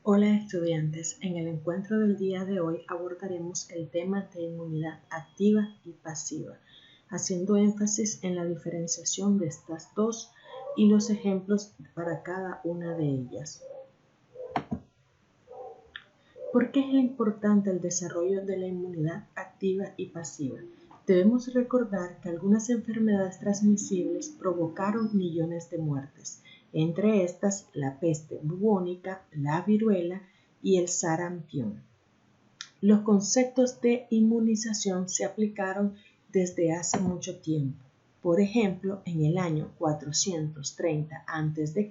Hola estudiantes, en el encuentro del día de hoy abordaremos el tema de inmunidad activa y pasiva, haciendo énfasis en la diferenciación de estas dos y los ejemplos para cada una de ellas. ¿Por qué es importante el desarrollo de la inmunidad activa y pasiva? Debemos recordar que algunas enfermedades transmisibles provocaron millones de muertes, entre estas la peste bubónica, la viruela y el sarampión. Los conceptos de inmunización se aplicaron desde hace mucho tiempo. Por ejemplo, en el año 430 a.C.,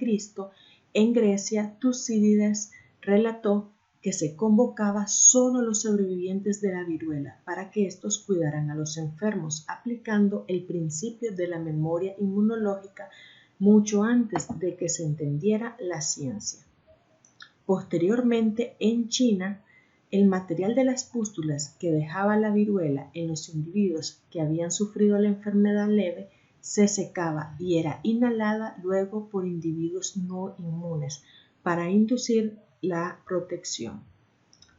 en Grecia, Tucídides relató que se convocaba solo a los sobrevivientes de la viruela para que estos cuidaran a los enfermos, aplicando el principio de la memoria inmunológica mucho antes de que se entendiera la ciencia. Posteriormente, en China, el material de las pústulas que dejaba la viruela en los individuos que habían sufrido la enfermedad leve se secaba y era inhalada luego por individuos no inmunes para inducir la protección.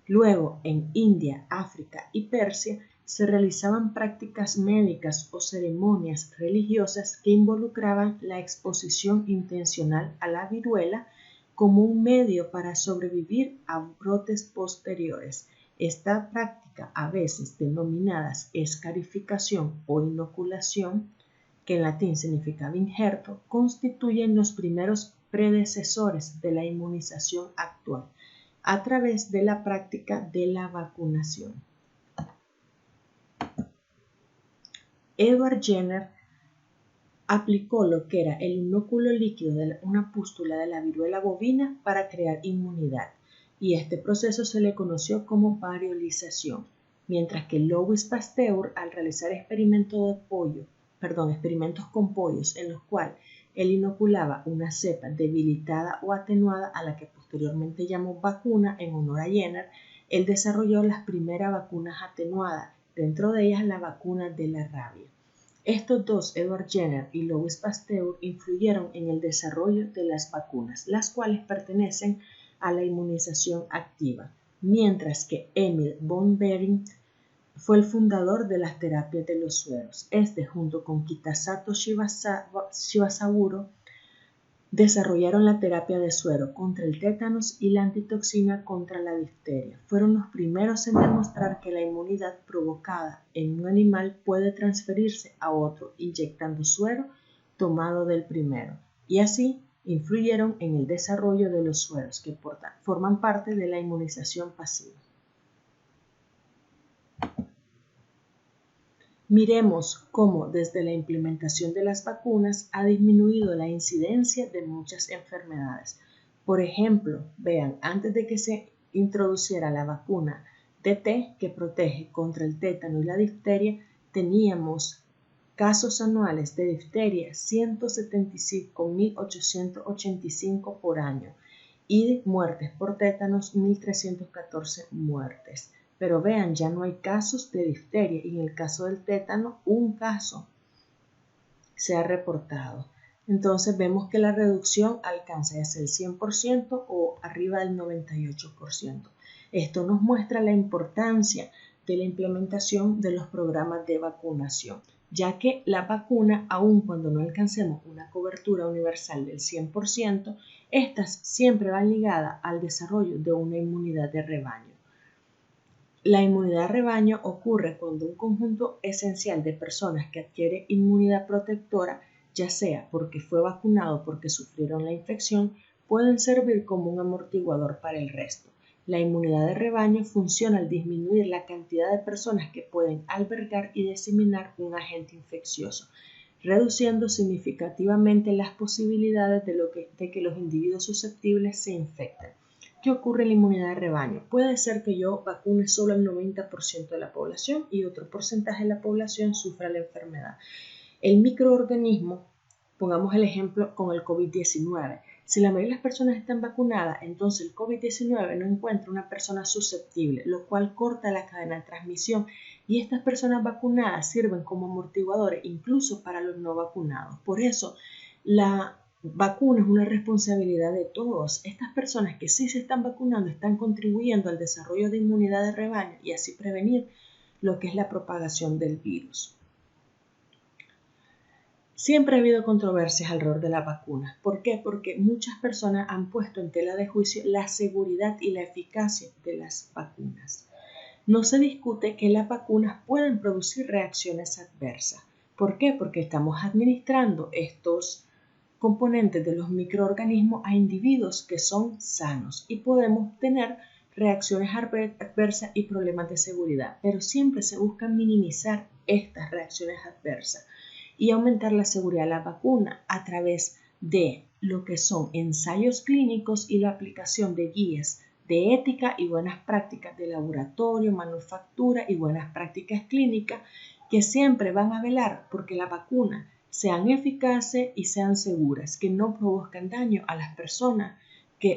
Luego, en India, África y Persia, se realizaban prácticas médicas o ceremonias religiosas que involucraban la exposición intencional a la viruela como un medio para sobrevivir a brotes posteriores. Esta práctica, a veces denominadas escarificación o inoculación, que en latín significaba injerto, constituyen los primeros predecesores de la inmunización actual, a través de la práctica de la vacunación. Edward Jenner aplicó lo que era el inóculo líquido de una pústula de la viruela bovina para crear inmunidad, y este proceso se le conoció como variolización, mientras que Louis Pasteur, al realizar experimentos con pollos en los cuales él inoculaba una cepa debilitada o atenuada a la que posteriormente llamó vacuna en honor a Jenner, él desarrolló las primeras vacunas atenuadas, dentro de ellas la vacuna de la rabia. Estos dos, Edward Jenner y Louis Pasteur, influyeron en el desarrollo de las vacunas, las cuales pertenecen a la inmunización activa, mientras que Emil von Behring fue el fundador de las terapias de los sueros. Junto con Kitasato Shibasaburo, desarrollaron la terapia de suero contra el tétanos y la antitoxina contra la difteria. Fueron los primeros en demostrar que la inmunidad provocada en un animal puede transferirse a otro inyectando suero tomado del primero, y así influyeron en el desarrollo de los sueros que forman parte de la inmunización pasiva. Miremos cómo desde la implementación de las vacunas ha disminuido la incidencia de muchas enfermedades. Por ejemplo, vean, antes de que se introduciera la vacuna DT, que protege contra el tétano y la difteria, teníamos casos anuales de difteria 175.885 por año y muertes por tétanos 1.314 muertes. Pero vean, ya no hay casos de difteria y en el caso del tétano, un caso se ha reportado. Entonces vemos que la reducción alcanza ya sea el 100% o arriba del 98%. Esto nos muestra la importancia de la implementación de los programas de vacunación, ya que la vacuna, aun cuando no alcancemos una cobertura universal del 100%, estas siempre van ligadas al desarrollo de una inmunidad de rebaño. La inmunidad de rebaño ocurre cuando un conjunto esencial de personas que adquiere inmunidad protectora, ya sea porque fue vacunado o porque sufrieron la infección, pueden servir como un amortiguador para el resto. La inmunidad de rebaño funciona al disminuir la cantidad de personas que pueden albergar y diseminar un agente infeccioso, reduciendo significativamente las posibilidades de que los individuos susceptibles se infecten. ¿Qué ocurre en la inmunidad de rebaño? Puede ser que yo vacune solo al 90% de la población y otro porcentaje de la población sufra la enfermedad. El microorganismo, pongamos el ejemplo con el COVID-19. Si la mayoría de las personas están vacunadas, entonces el COVID-19 no encuentra una persona susceptible, lo cual corta la cadena de transmisión, y estas personas vacunadas sirven como amortiguadores incluso para los no vacunados. Por eso, la vacuna es una responsabilidad de todos. Estas personas que sí se están vacunando están contribuyendo al desarrollo de inmunidad de rebaño y así prevenir lo que es la propagación del virus. Siempre ha habido controversias alrededor de la vacuna. ¿Por qué? Porque muchas personas han puesto en tela de juicio la seguridad y la eficacia de las vacunas. No se discute que las vacunas pueden producir reacciones adversas. ¿Por qué? Porque estamos administrando estos componentes de los microorganismos a individuos que son sanos y podemos tener reacciones adversas y problemas de seguridad, pero siempre se busca minimizar estas reacciones adversas y aumentar la seguridad de la vacuna a través de lo que son ensayos clínicos y la aplicación de guías de ética y buenas prácticas de laboratorio, manufactura y buenas prácticas clínicas que siempre van a velar porque la vacuna sean eficaces y sean seguras, que no provocan daño a las personas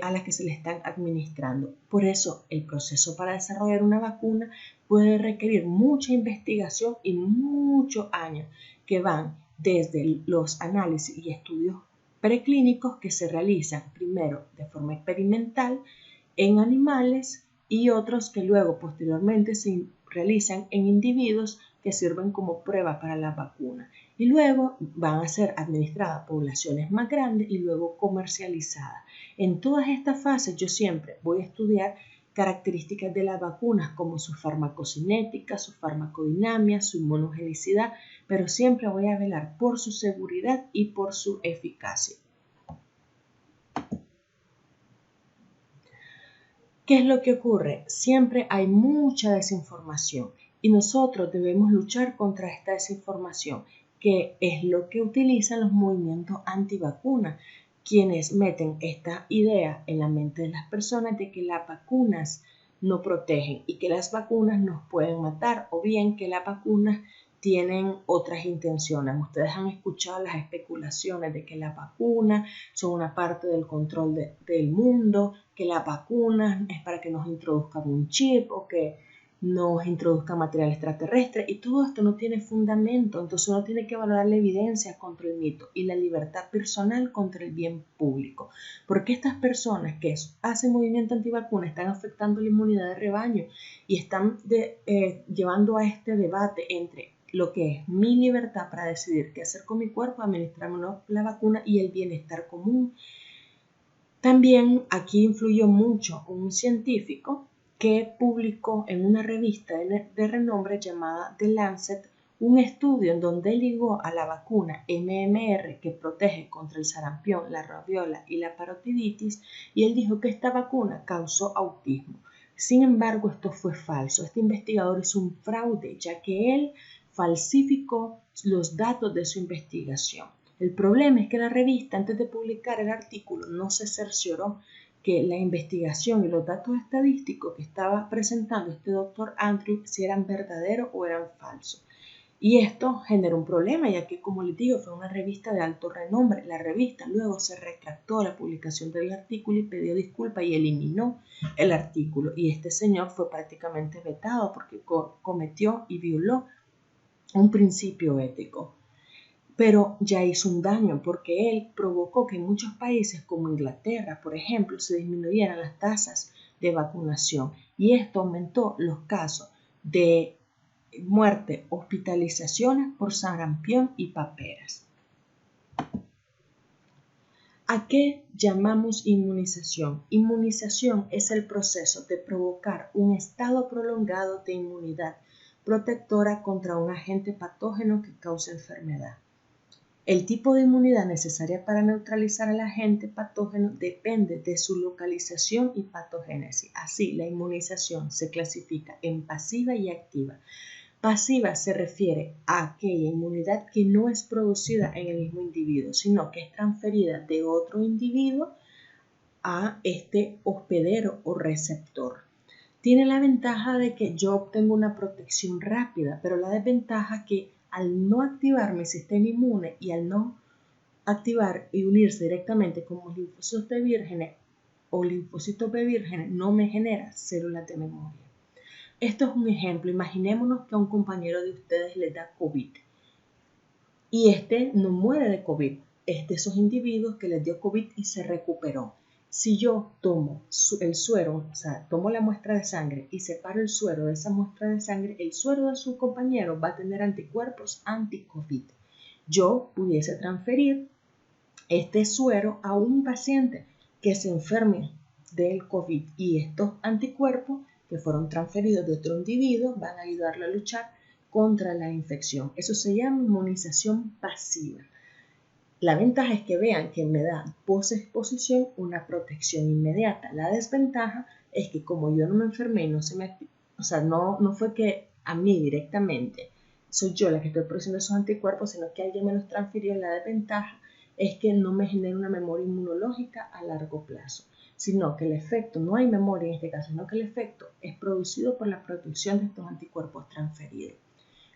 a las que se le están administrando. Por eso, el proceso para desarrollar una vacuna puede requerir mucha investigación y muchos años que van desde los análisis y estudios preclínicos que se realizan primero de forma experimental en animales y otros que luego posteriormente se realizan en individuos que sirven como prueba para la vacuna y luego van a ser administradas a poblaciones más grandes y luego comercializadas. En todas estas fases yo siempre voy a estudiar características de las vacunas como su farmacocinética, su farmacodinamia, su inmunogenicidad, pero siempre voy a velar por su seguridad y por su eficacia. ¿Qué es lo que ocurre? Siempre hay mucha desinformación y nosotros debemos luchar contra esta desinformación, que es lo que utilizan los movimientos antivacunas, quienes meten esta idea en la mente de las personas de que las vacunas no protegen y que las vacunas nos pueden matar o bien que las vacunas tienen otras intenciones. Ustedes han escuchado las especulaciones de que las vacunas son una parte del control del mundo, que las vacunas es para que nos introduzcan un chip o que nos introduzcan material extraterrestre y todo esto no tiene fundamento. Entonces uno tiene que valorar la evidencia contra el mito y la libertad personal contra el bien público. Porque estas personas que hacen movimiento antivacuna están afectando la inmunidad de rebaño y están llevando a este debate entre lo que es mi libertad para decidir qué hacer con mi cuerpo, administrarme la vacuna y el bienestar común. También aquí influyó mucho un científico que publicó en una revista de renombre llamada The Lancet un estudio en donde ligó a la vacuna MMR que protege contra el sarampión, la rabiola y la parotiditis y él dijo que esta vacuna causó autismo. Sin embargo, esto fue falso. Este investigador hizo un fraude ya que él falsificó los datos de su investigación. El problema es que la revista, antes de publicar el artículo, no se cercioró que la investigación y los datos estadísticos que estaba presentando este doctor Andrew si eran verdaderos o eran falsos. Y esto generó un problema, ya que, como les digo, fue una revista de alto renombre. La revista luego se retractó la publicación del artículo y pidió disculpas y eliminó el artículo. Y este señor fue prácticamente vetado porque cometió y violó un principio ético. Pero ya hizo un daño porque él provocó que en muchos países como Inglaterra, por ejemplo, se disminuyeran las tasas de vacunación y esto aumentó los casos de muerte, hospitalizaciones por sarampión y paperas. ¿A qué llamamos inmunización? Inmunización es el proceso de provocar un estado prolongado de inmunidad protectora contra un agente patógeno que causa enfermedad. El tipo de inmunidad necesaria para neutralizar al agente patógeno depende de su localización y patogénesis. Así, la inmunización se clasifica en pasiva y activa. Pasiva se refiere a aquella inmunidad que no es producida en el mismo individuo, sino que es transferida de otro individuo a este hospedero o receptor. Tiene la ventaja de que yo obtengo una protección rápida, pero la desventaja que al no activar mi sistema inmune y al no activar y unirse directamente con los linfocitos T vírgenes o linfocitos B vírgenes no me genera células de memoria. Esto es un ejemplo. Imaginémonos que a un compañero de ustedes le da COVID y este no muere de COVID. es de esos individuos que les dio COVID y se recuperó. Si yo tomo el suero, o sea, tomo la muestra de sangre y separo el suero de esa muestra de sangre, el suero de su compañero va a tener anticuerpos anti-COVID. Yo pudiese transferir este suero a un paciente que se enferme del COVID y estos anticuerpos que fueron transferidos de otro individuo van a ayudarle a luchar contra la infección. Eso se llama inmunización pasiva. La ventaja es que vean que me da post-exposición una protección inmediata. La desventaja es que como yo no me enfermé y no fue que a mí directamente soy yo la que estoy produciendo esos anticuerpos, sino que alguien me los transfirió. La desventaja es que no me genera una memoria inmunológica a largo plazo, sino que el efecto, no hay memoria en este caso, sino que el efecto es producido por la producción de estos anticuerpos transferidos.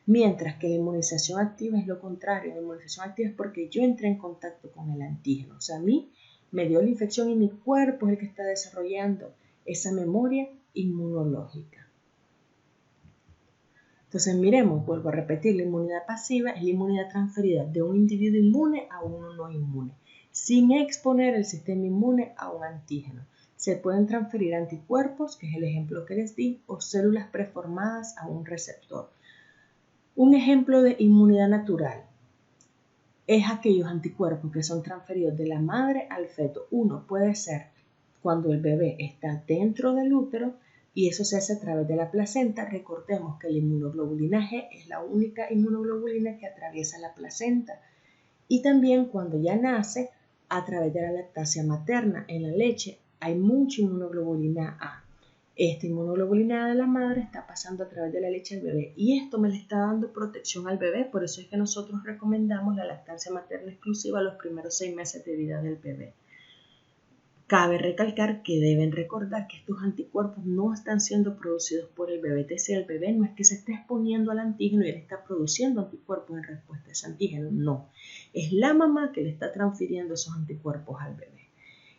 Mientras que la inmunización activa es lo contrario. La inmunización activa es porque yo entré en contacto con el antígeno. O sea, a mí me dio la infección y mi cuerpo es el que está desarrollando esa memoria inmunológica. Entonces, miremos, vuelvo a repetir, la inmunidad pasiva es la inmunidad transferida de un individuo inmune a uno no inmune, sin exponer el sistema inmune a un antígeno. Se pueden transferir anticuerpos, que es el ejemplo que les di, o células preformadas a un receptor. Un ejemplo de inmunidad natural es aquellos anticuerpos que son transferidos de la madre al feto. Uno puede ser cuando el bebé está dentro del útero y eso se hace a través de la placenta. Recordemos que la inmunoglobulina G es la única inmunoglobulina que atraviesa la placenta. Y también cuando ya nace a través de la lactancia materna. En la leche hay mucha inmunoglobulina A. Esta inmunoglobulina de la madre está pasando a través de la leche al bebé y esto me le está dando protección al bebé. Por eso es que nosotros recomendamos la lactancia materna exclusiva los primeros 6 meses de vida del bebé. Cabe recalcar que deben recordar que estos anticuerpos no están siendo producidos por el bebé. Es decir, el bebé no es que se esté exponiendo al antígeno y él está produciendo anticuerpos en respuesta a ese antígeno. No, es la mamá que le está transfiriendo esos anticuerpos al bebé.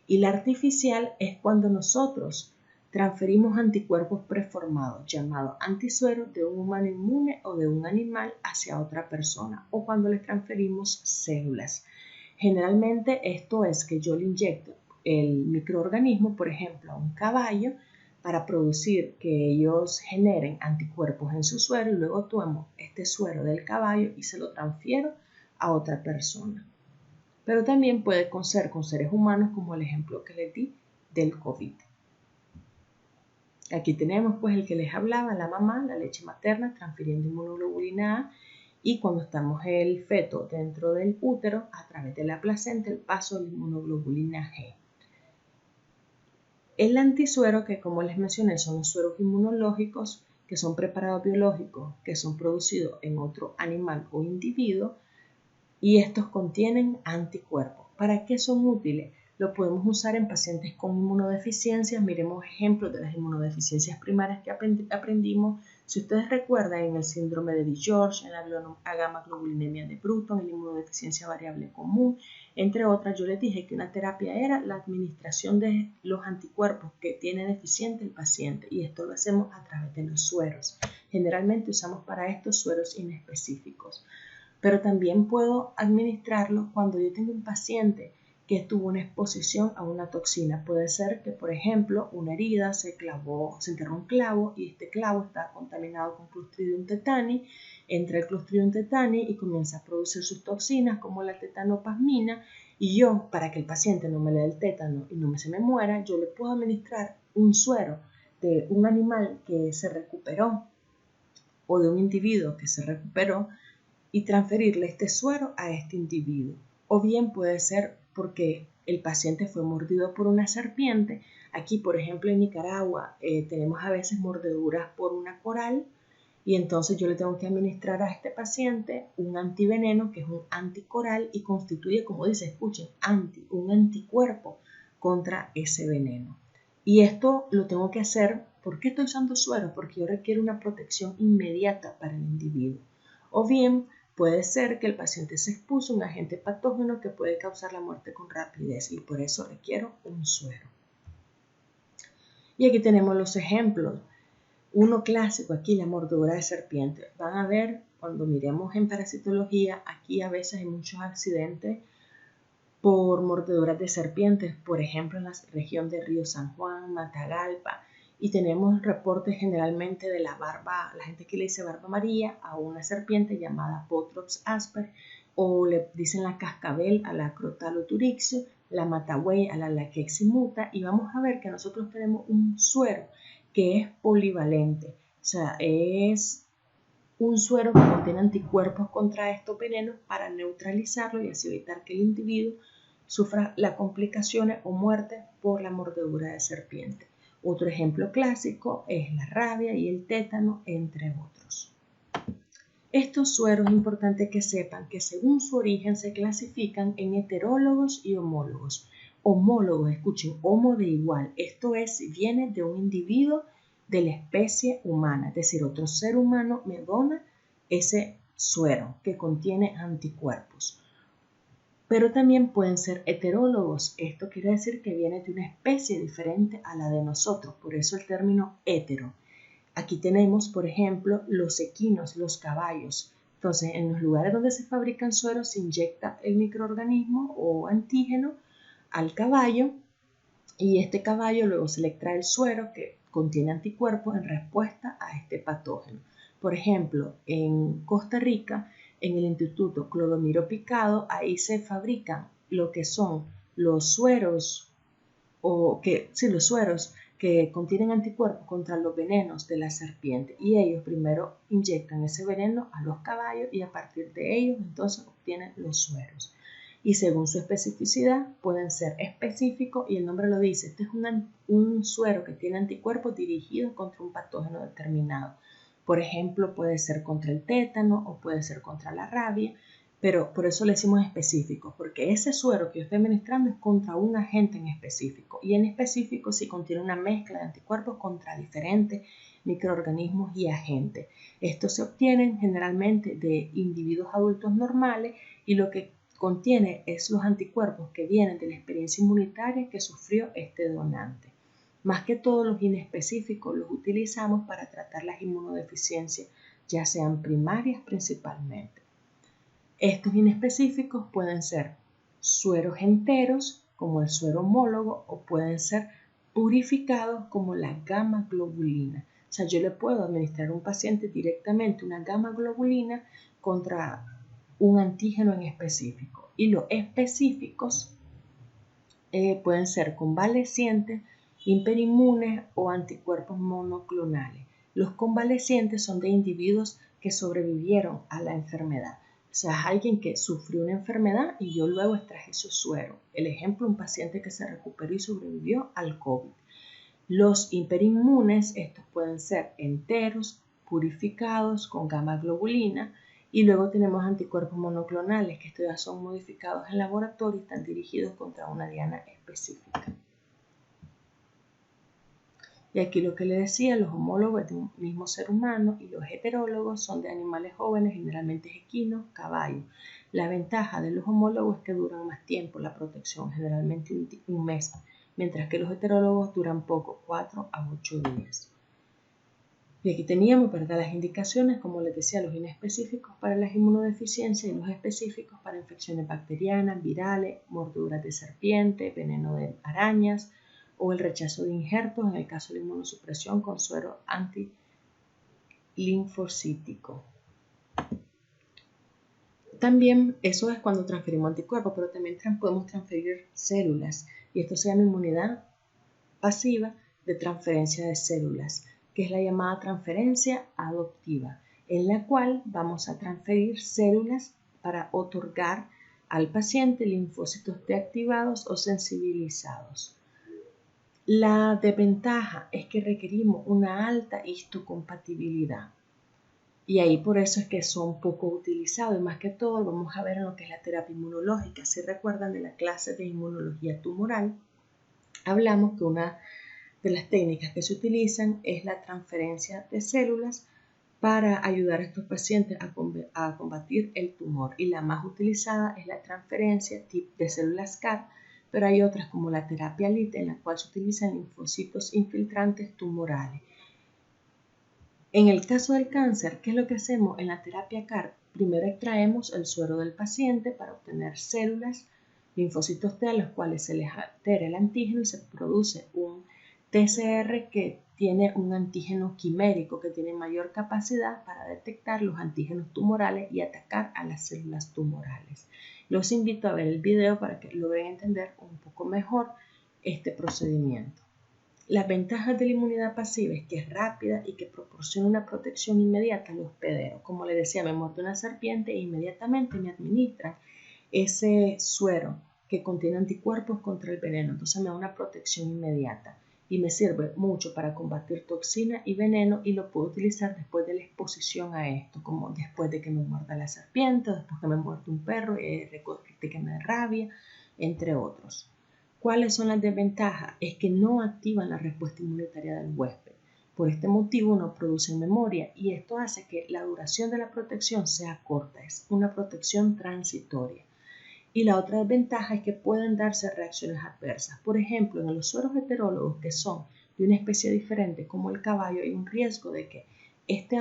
Y la artificial es cuando nosotros transferimos anticuerpos preformados, llamados antisueros, de un humano inmune o de un animal hacia otra persona, o cuando le transferimos células. Generalmente esto es que yo le inyecto el microorganismo, por ejemplo, a un caballo, para producir que ellos generen anticuerpos en su suero y luego tomo este suero del caballo y se lo transfiero a otra persona. Pero también puede ser con seres humanos, como el ejemplo que les di del COVID. Aquí tenemos pues el que les hablaba, la mamá, la leche materna transfiriendo inmunoglobulina A y cuando estamos el feto dentro del útero a través de la placenta el paso de la inmunoglobulina G. El antisuero, que como les mencioné son los sueros inmunológicos que son preparados biológicos que son producidos en otro animal o individuo y estos contienen anticuerpos. ¿Para qué son útiles? Lo podemos usar en pacientes con inmunodeficiencias. Miremos ejemplos de las inmunodeficiencias primarias que aprendimos. Si ustedes recuerdan, en el síndrome de DiGeorge, en la gamma-globulinemia de Bruton, en la inmunodeficiencia variable común, entre otras, yo les dije que una terapia era la administración de los anticuerpos que tiene deficiente el paciente y esto lo hacemos a través de los sueros. Generalmente usamos para estos sueros inespecíficos, pero también puedo administrarlo cuando yo tengo un paciente que tuvo una exposición a una toxina. Puede ser que, por ejemplo, una herida se enterró un clavo y este clavo está contaminado con Clostridium tetani, entra el Clostridium tetani y comienza a producir sus toxinas como la tetanoplasmina y yo, para que el paciente no me le dé el tétano y no se me muera, yo le puedo administrar un suero de un animal que se recuperó o de un individuo que se recuperó y transferirle este suero a este individuo. O bien puede ser porque el paciente fue mordido por una serpiente. Aquí, por ejemplo, en Nicaragua tenemos a veces mordeduras por una coral y entonces yo le tengo que administrar a este paciente un antiveneno que es un anticoral y constituye, como dice, escuchen, un anticuerpo contra ese veneno. Y esto lo tengo que hacer, ¿por qué estoy usando suero? Porque yo requiero una protección inmediata para el individuo. O bien puede ser que el paciente se expuso a un agente patógeno que puede causar la muerte con rapidez y por eso requiero un suero. Y aquí tenemos los ejemplos. Uno clásico aquí, la mordedura de serpiente. Van a ver, cuando miremos en parasitología, aquí a veces hay muchos accidentes por mordeduras de serpientes, por ejemplo en la región de Río San Juan, Matagalpa, y tenemos reportes generalmente de la gente que le dice barba amarilla a una serpiente llamada Botrops asper, o le dicen la cascabel a la Crotaloturixio, la matagüey a la Laqueximuta, y vamos a ver que nosotros tenemos un suero que es polivalente, o sea, es un suero que contiene anticuerpos contra estos venenos para neutralizarlo y así evitar que el individuo sufra las complicaciones o muerte por la mordedura de serpiente. Otro ejemplo clásico es la rabia y el tétano, entre otros. Estos sueros es importante que sepan que según su origen se clasifican en heterólogos y homólogos. Homólogos, escuchen, homo de igual, esto es, viene de un individuo de la especie humana, es decir, otro ser humano me dona ese suero que contiene anticuerpos. Pero también pueden ser heterólogos, esto quiere decir que viene de una especie diferente a la de nosotros, por eso el término hetero. Aquí tenemos, por ejemplo, los equinos, los caballos. Entonces, en los lugares donde se fabrican sueros se inyecta el microorganismo o antígeno al caballo y este caballo luego se le extrae el suero que contiene anticuerpos en respuesta a este patógeno. Por ejemplo, en Costa Rica, en el Instituto Clodomiro Picado, ahí se fabrican lo que son los sueros los sueros que contienen anticuerpos contra los venenos de la serpiente y ellos primero inyectan ese veneno a los caballos y a partir de ellos entonces obtienen los sueros. Y según su especificidad pueden ser específicos y el nombre lo dice, este es un suero que tiene anticuerpos dirigidos contra un patógeno determinado. Por ejemplo, puede ser contra el tétano o puede ser contra la rabia, pero por eso le decimos específico, porque ese suero que yo estoy administrando es contra un agente en específico y en específico sí contiene una mezcla de anticuerpos contra diferentes microorganismos y agentes. Estos se obtienen generalmente de individuos adultos normales y lo que contiene es los anticuerpos que vienen de la experiencia inmunitaria que sufrió este donante. Más que todos los inespecíficos los utilizamos para tratar las inmunodeficiencias, ya sean primarias principalmente. Estos inespecíficos pueden ser sueros enteros, como el suero homólogo, o pueden ser purificados como la gamma globulina. O sea, yo le puedo administrar a un paciente directamente una gamma globulina contra un antígeno en específico. Y los específicos pueden ser convalecientes, hiperinmunes o anticuerpos monoclonales. Los convalecientes son de individuos que sobrevivieron a la enfermedad. O sea, es alguien que sufrió una enfermedad y yo luego extraje su suero. El ejemplo, un paciente que se recuperó y sobrevivió al COVID. Los hiperinmunes, estos pueden ser enteros, purificados con gamma globulina, y luego tenemos anticuerpos monoclonales, que estos ya son modificados en laboratorio y están dirigidos contra una diana específica. Y aquí lo que le decía, los homólogos es de un mismo ser humano y los heterólogos son de animales jóvenes, generalmente equinos, caballos. La ventaja de los homólogos es que duran más tiempo la protección, generalmente un mes, mientras que los heterólogos duran poco, 4 a 8 días. Y aquí teníamos, ¿verdad?, las indicaciones, como les decía, los inespecíficos para las inmunodeficiencias y los específicos para infecciones bacterianas, virales, mordeduras de serpiente, veneno de arañas, o el rechazo de injertos en el caso de inmunosupresión con suero antilinfocítico. También eso es cuando transferimos anticuerpos, pero también podemos transferir células y esto se llama inmunidad pasiva de transferencia de células, que es la llamada transferencia adoptiva, en la cual vamos a transferir células para otorgar al paciente linfocitos T activados o sensibilizados. La desventaja es que requerimos una alta histocompatibilidad y ahí por eso es que son poco utilizados y más que todo vamos a ver en lo que es la terapia inmunológica. Si recuerdan de la clase de inmunología tumoral, hablamos que una de las técnicas que se utilizan es la transferencia de células para ayudar a estos pacientes a combatir el tumor y la más utilizada es la transferencia de células CAR, pero hay otras como la terapia LIT en la cual se utilizan linfocitos infiltrantes tumorales. En el caso del cáncer, ¿qué es lo que hacemos en la terapia CAR? Primero extraemos el suero del paciente para obtener células linfocitos T a los cuales se les altera el antígeno y se produce un TCR que tiene un antígeno quimérico que tiene mayor capacidad para detectar los antígenos tumorales y atacar a las células tumorales. Los invito a ver el video para que logren entender un poco mejor este procedimiento. Las ventajas de la inmunidad pasiva es que es rápida y que proporciona una protección inmediata al hospedero. Como les decía, me muerde una serpiente e inmediatamente me administran ese suero que contiene anticuerpos contra el veneno. Entonces me da una protección inmediata y me sirve mucho para combatir toxina y veneno y lo puedo utilizar después de la exposición a esto, como después de que me muerda la serpiente, después que me muerde un perro, de que me dé rabia, entre otros. ¿Cuáles son las desventajas? Es que no activan la respuesta inmunitaria del huésped. Por este motivo no producen memoria y esto hace que la duración de la protección sea corta, es una protección transitoria. Y la otra desventaja es que pueden darse reacciones adversas. Por ejemplo, en los sueros heterólogos que son de una especie diferente como el caballo, hay un riesgo de que este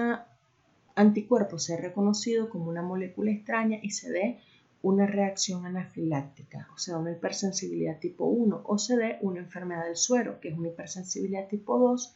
anticuerpo sea reconocido como una molécula extraña y se dé una reacción anafiláctica, o sea, una hipersensibilidad tipo 1, o se dé una enfermedad del suero, que es una hipersensibilidad tipo 2,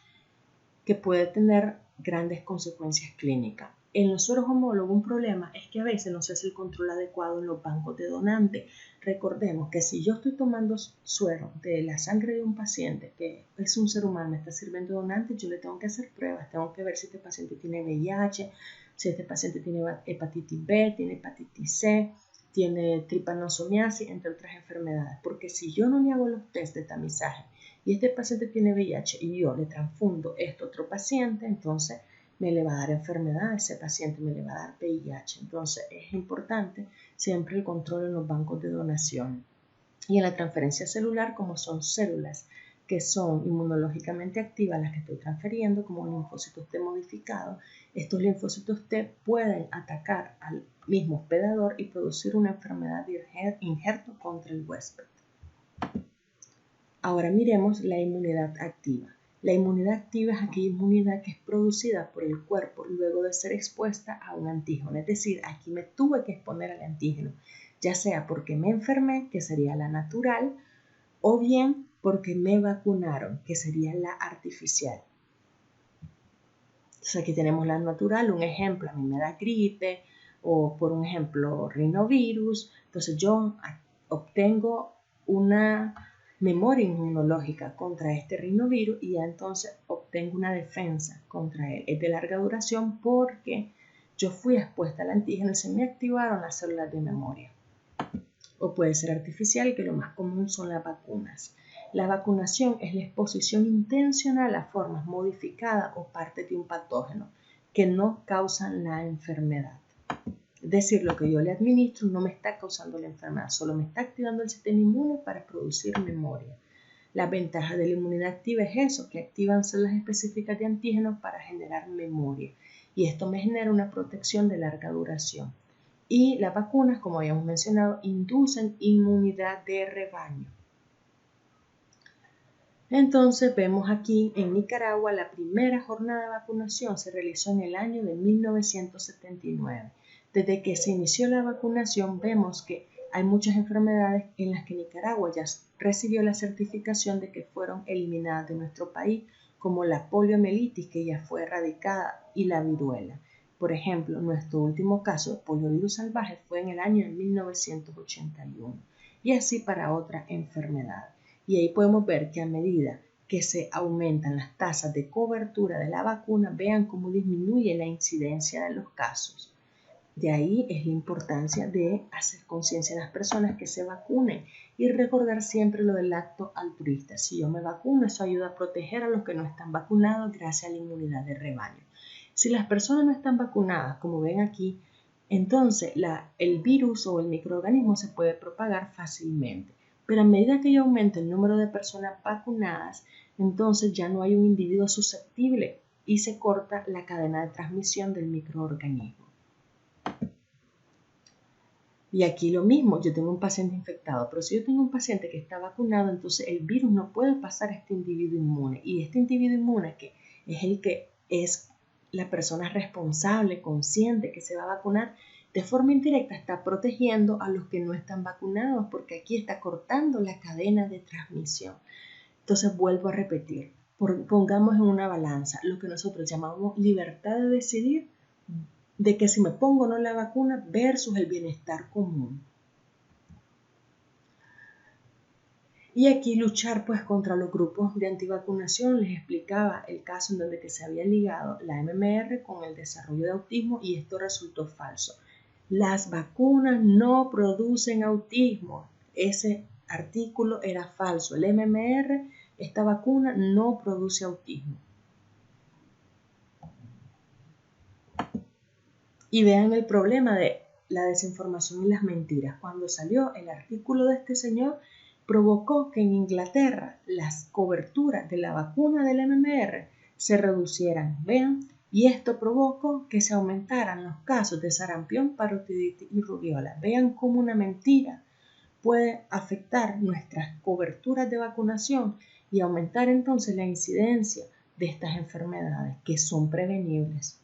que puede tener grandes consecuencias clínicas. En los sueros homólogos un problema es que a veces no se hace el control adecuado en los bancos de donantes. Recordemos que si yo estoy tomando suero de la sangre de un paciente que es un ser humano, me está sirviendo donante, yo le tengo que hacer pruebas, tengo que ver si este paciente tiene VIH, si este paciente tiene hepatitis B, tiene hepatitis C, tiene tripanosomiasis, entre otras enfermedades. Porque si yo no me hago los test de tamizaje y este paciente tiene VIH y yo le transfundo esto a otro paciente, entonces me le va a dar enfermedad, ese paciente me le va a dar VIH. Entonces es importante siempre el control en los bancos de donación. Y en la transferencia celular, como son células que son inmunológicamente activas, las que estoy transfiriendo, como linfocitos T modificados, estos linfocitos T pueden atacar al mismo hospedador y producir una enfermedad de injerto contra el huésped. Ahora miremos la inmunidad activa. La inmunidad activa es aquella inmunidad que es producida por el cuerpo luego de ser expuesta a un antígeno. Es decir, aquí me tuve que exponer al antígeno, ya sea porque me enfermé, que sería la natural, o bien porque me vacunaron, que sería la artificial. Entonces aquí tenemos la natural, un ejemplo, a mí me da gripe, o por un ejemplo, rinovirus. Entonces yo obtengo una memoria inmunológica contra este rinovirus y ya entonces obtengo una defensa contra él. Es de larga duración porque yo fui expuesta al antígeno y se me activaron las células de memoria. O puede ser artificial, que lo más común son las vacunas. La vacunación es la exposición intencional a formas modificadas o partes de un patógeno que no causan la enfermedad. Es decir, lo que yo le administro no me está causando la enfermedad, solo me está activando el sistema inmune para producir memoria. La ventaja de la inmunidad activa es eso, que activan células específicas de antígenos para generar memoria. Y esto me genera una protección de larga duración. Y las vacunas, como habíamos mencionado, inducen inmunidad de rebaño. Entonces vemos aquí en Nicaragua la primera jornada de vacunación se realizó en el año de 1979. Desde que se inició la vacunación vemos que hay muchas enfermedades en las que Nicaragua ya recibió la certificación de que fueron eliminadas de nuestro país, como la poliomielitis, que ya fue erradicada, y la viruela. Por ejemplo, nuestro último caso de poliovirus salvaje fue en el año de 1981, y así para otras enfermedades. Y ahí podemos ver que a medida que se aumentan las tasas de cobertura de la vacuna, vean cómo disminuye la incidencia de los casos. De ahí es la importancia de hacer conciencia a las personas que se vacunen y recordar siempre lo del acto altruista. Si yo me vacuno, eso ayuda a proteger a los que no están vacunados gracias a la inmunidad de rebaño. Si las personas no están vacunadas, como ven aquí, entonces el virus o el microorganismo se puede propagar fácilmente. Pero a medida que yo aumente el número de personas vacunadas, entonces ya no hay un individuo susceptible y se corta la cadena de transmisión del microorganismo. Y aquí lo mismo, yo tengo un paciente infectado, pero si yo tengo un paciente que está vacunado, entonces el virus no puede pasar a este individuo inmune. Y este individuo inmune, que es el que es la persona responsable, consciente, que se va a vacunar, de forma indirecta está protegiendo a los que no están vacunados, porque aquí está cortando la cadena de transmisión. Entonces vuelvo a repetir, pongamos en una balanza lo que nosotros llamamos libertad de decidir, de que si me pongo o no la vacuna versus el bienestar común. Y aquí luchar pues contra los grupos de antivacunación. Les explicaba el caso en donde que se había ligado la MMR con el desarrollo de autismo y esto resultó falso. Las vacunas no producen autismo. Ese artículo era falso. El MMR, esta vacuna no produce autismo. Y vean el problema de la desinformación y las mentiras. Cuando salió el artículo de este señor, provocó que en Inglaterra las coberturas de la vacuna del MMR se reducieran. Vean, y esto provocó que se aumentaran los casos de sarampión, parotiditis y rubiola. Vean cómo una mentira puede afectar nuestras coberturas de vacunación y aumentar entonces la incidencia de estas enfermedades que son prevenibles.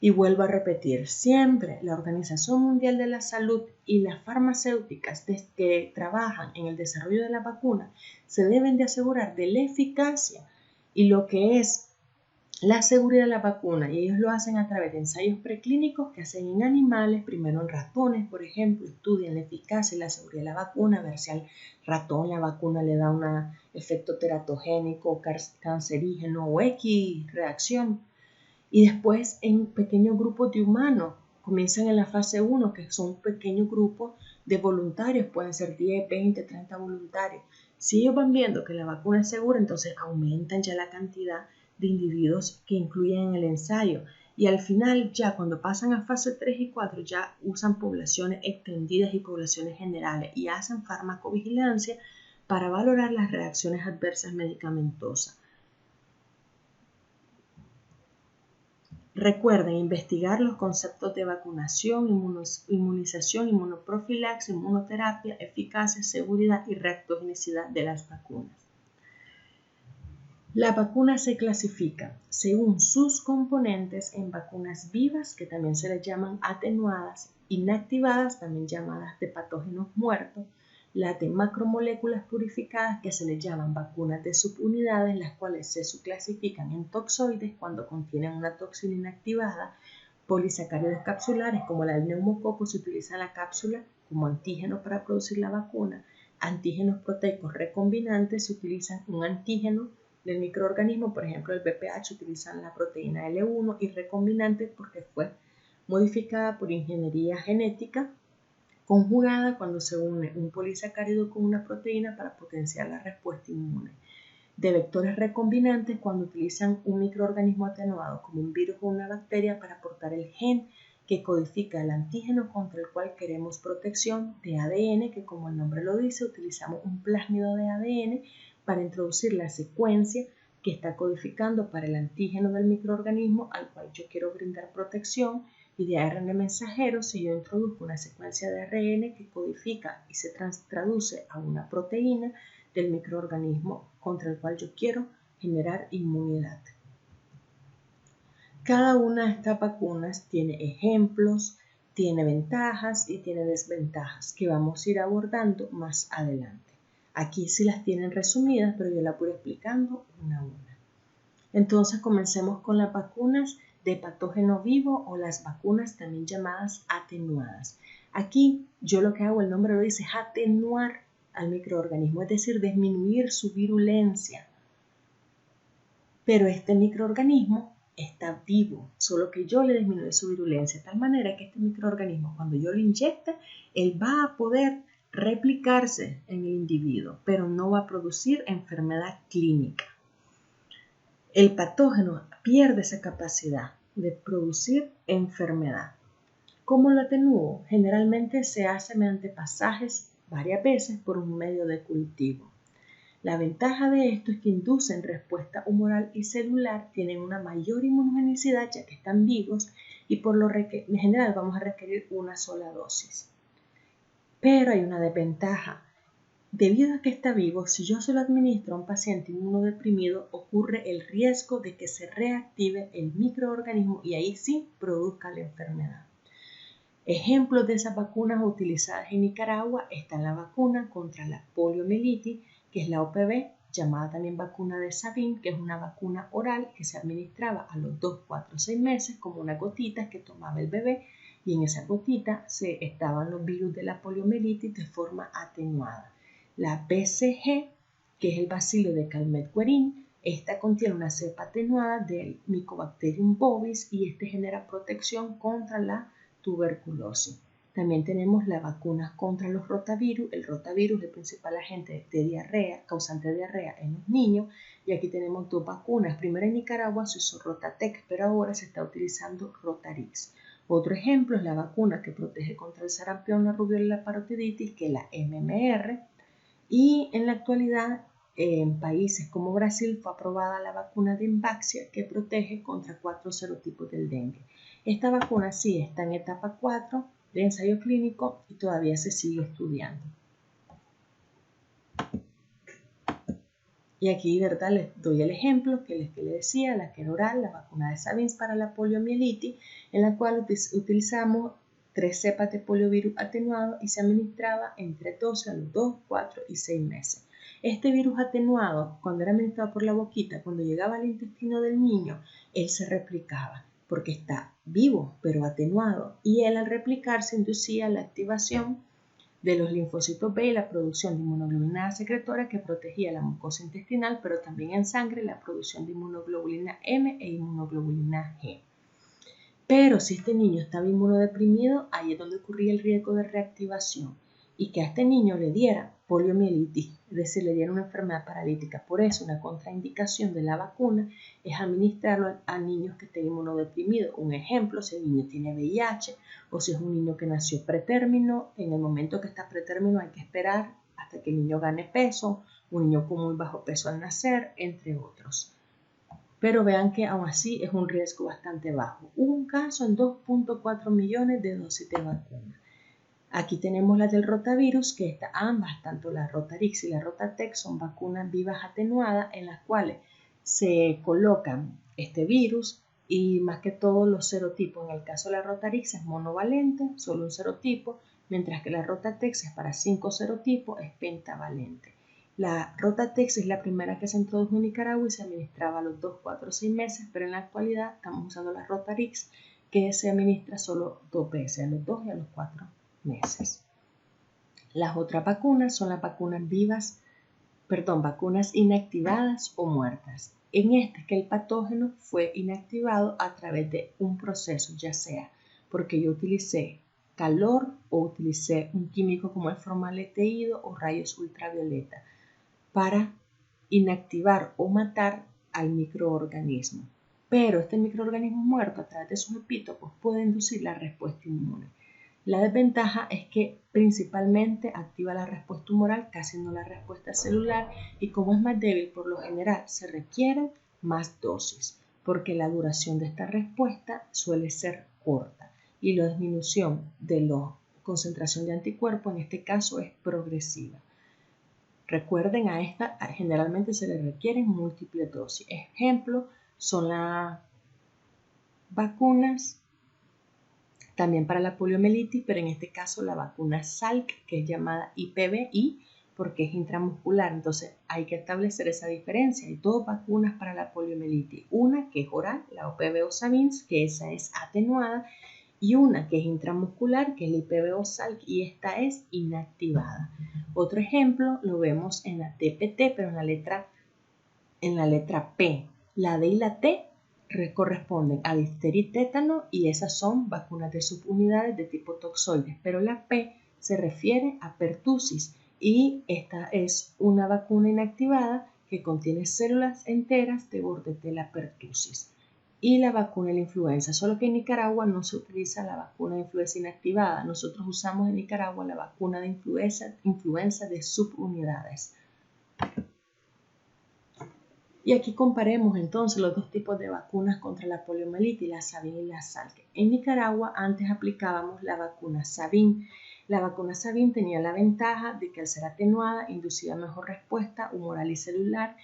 Y vuelvo a repetir, siempre la Organización Mundial de la Salud y las farmacéuticas que trabajan en el desarrollo de la vacuna se deben de asegurar de la eficacia y lo que es la seguridad de la vacuna. Y ellos lo hacen a través de ensayos preclínicos que hacen en animales, primero en ratones, por ejemplo, estudian la eficacia y la seguridad de la vacuna, a ver si al ratón la vacuna le da un efecto teratogénico, cancerígeno o X reacción. Y después en pequeños grupos de humanos, comienzan en la fase 1, que son pequeños grupos de voluntarios, pueden ser 10, 20, 30 voluntarios. Si ellos van viendo que la vacuna es segura, entonces aumentan ya la cantidad de individuos que incluyen en el ensayo. Y al final, ya cuando pasan a fase 3 y 4, ya usan poblaciones extendidas y poblaciones generales y hacen farmacovigilancia para valorar las reacciones adversas medicamentosas. Recuerden investigar los conceptos de vacunación, inmunización, inmunoprofilaxis, inmunoterapia, eficacia, seguridad y reactogenicidad de las vacunas. La vacuna se clasifica según sus componentes en vacunas vivas, que también se les llaman atenuadas, inactivadas, también llamadas de patógenos muertos, las de macromoléculas purificadas, que se les llaman vacunas de subunidades, las cuales se subclasifican en toxoides cuando contienen una toxina inactivada, polisacáridos capsulares como la del neumococo, se utiliza la cápsula como antígeno para producir la vacuna, antígenos proteicos recombinantes, se utilizan un antígeno del microorganismo, por ejemplo el VPH, utilizan la proteína L1 y recombinantes porque fue modificada por ingeniería genética conjugada cuando se une un polisacárido con una proteína para potenciar la respuesta inmune. De vectores recombinantes cuando utilizan un microorganismo atenuado como un virus o una bacteria para aportar el gen que codifica el antígeno contra el cual queremos protección. De ADN, que como el nombre lo dice, utilizamos un plásmido de ADN para introducir la secuencia que está codificando para el antígeno del microorganismo al cual yo quiero brindar protección. Y de ARN mensajero, si yo introduzco una secuencia de ARN que codifica y se traduce a una proteína del microorganismo contra el cual yo quiero generar inmunidad. Cada una de estas vacunas tiene ejemplos, tiene ventajas y tiene desventajas que vamos a ir abordando más adelante. Aquí sí las tienen resumidas, pero yo las voy explicando una a una. Entonces comencemos con las vacunas de patógeno vivo o las vacunas también llamadas atenuadas. Aquí yo lo que hago, el nombre lo dice, es atenuar al microorganismo, es decir, disminuir su virulencia. Pero este microorganismo está vivo, solo que yo le disminuyo su virulencia de tal manera que este microorganismo, cuando yo lo inyecte, él va a poder replicarse en el individuo, pero no va a producir enfermedad clínica. El patógeno pierde esa capacidad de producir enfermedad. ¿Cómo lo atenúo? Generalmente se hace mediante pasajes varias veces por un medio de cultivo. La ventaja de esto es que inducen respuesta humoral y celular, tienen una mayor inmunogenicidad ya que están vivos y por lo en general vamos a requerir una sola dosis. Pero hay una desventaja. Debido a que está vivo, si yo se lo administro a un paciente inmunodeprimido, ocurre el riesgo de que se reactive el microorganismo y ahí sí produzca la enfermedad. Ejemplos de esas vacunas utilizadas en Nicaragua están la vacuna contra la poliomielitis, que es la OPV, llamada también vacuna de Sabin, que es una vacuna oral que se administraba a los 2, 4, 6 meses como unas gotitas que tomaba el bebé, y en esa gotita estaban los virus de la poliomielitis de forma atenuada. La BCG, que es el bacilo de Calmette-Guerin, esta contiene una cepa atenuada del Mycobacterium bovis y este genera protección contra la tuberculosis. También tenemos las vacunas contra los rotavirus. El rotavirus es el principal agente de diarrea, causante de diarrea en los niños. Y aquí tenemos dos vacunas. Primero en Nicaragua se usó Rotatec, pero ahora se está utilizando Rotarix. Otro ejemplo es la vacuna que protege contra el sarampión, la rubiola y la parotiditis, que es la MMR. Y en la actualidad, en países como Brasil, fue aprobada la vacuna de Imvaxia, que protege contra 4 serotipos del dengue. Esta vacuna sí está en etapa 4 de ensayo clínico y todavía se sigue estudiando. Y aquí, ¿verdad? Les doy el ejemplo que les decía, la que era oral, la vacuna de Sabin para la poliomielitis, en la cual utilizamos 3 cepas de poliovirus atenuado y se administraba entre 12 a los 2, 4 y 6 meses. Este virus atenuado, cuando era administrado por la boquita, cuando llegaba al intestino del niño, él se replicaba porque está vivo pero atenuado, y él al replicarse inducía la activación de los linfocitos B y la producción de inmunoglobulina A secretora que protegía la mucosa intestinal, pero también en sangre la producción de inmunoglobulina M e inmunoglobulina G. Pero si este niño estaba inmunodeprimido, ahí es donde ocurría el riesgo de reactivación y que a este niño le diera poliomielitis, es decir, le diera una enfermedad paralítica. Por eso una contraindicación de la vacuna es administrarlo a niños que estén inmunodeprimidos. Un ejemplo, si el niño tiene VIH o si es un niño que nació pretérmino, en el momento que está pretérmino hay que esperar hasta que el niño gane peso, un niño con muy bajo peso al nacer, entre otros. Pero vean que aún así es un riesgo bastante bajo. Hubo un caso en 2.4 millones de dosis de vacuna. Aquí tenemos las del rotavirus, que ambas, tanto la Rotarix y la Rotatec, son vacunas vivas atenuadas en las cuales se colocan este virus y más que todo los serotipos. En el caso de la Rotarix es monovalente, solo un serotipo, mientras que la Rotatec es para 5 serotipos, es pentavalente. La Rotatex es la primera que se introdujo en Nicaragua y se administraba a los 2, 4, 6 meses, pero en la actualidad estamos usando la Rotarix, que se administra solo 2 veces, a los 2 y a los 4 meses. Las otras vacunas son las vacunas vacunas inactivadas o muertas. En este que el patógeno fue inactivado a través de un proceso, ya sea porque yo utilicé calor o utilicé un químico como el formaldehído o rayos ultravioleta para inactivar o matar al microorganismo. Pero este microorganismo muerto a través de sus epítopos puede inducir la respuesta inmune. La desventaja es que principalmente activa la respuesta tumoral, casi no la respuesta celular, y como es más débil, por lo general se requieren más dosis, porque la duración de esta respuesta suele ser corta y la disminución de la concentración de anticuerpos en este caso es progresiva. Recuerden, a esta generalmente se le requieren múltiples dosis. Ejemplo son las vacunas también para la poliomielitis, pero en este caso la vacuna Salk, que es llamada IPVI, porque es intramuscular. Entonces hay que establecer esa diferencia. Hay dos vacunas para la poliomielitis. Una que es oral, la OPV o Sabin, que esa es atenuada, y una que es intramuscular, que es la IPV o Salk, y esta es inactivada. Otro ejemplo lo vemos en la TPT, pero en la letra P. La D y la T corresponden a difteria y tétano y esas son vacunas de subunidades de tipo toxoides, pero la P se refiere a pertusis y esta es una vacuna inactivada que contiene células enteras de Bordetella pertussis. Y la vacuna de la influenza, solo que en Nicaragua no se utiliza la vacuna de influenza inactivada. Nosotros usamos en Nicaragua la vacuna de influenza de subunidades. Y aquí comparemos entonces los dos tipos de vacunas contra la poliomielitis, la Sabin y la Salk. En Nicaragua antes aplicábamos la vacuna Sabin. La vacuna Sabin tenía la ventaja de que al ser atenuada inducía mejor respuesta humoral y celular.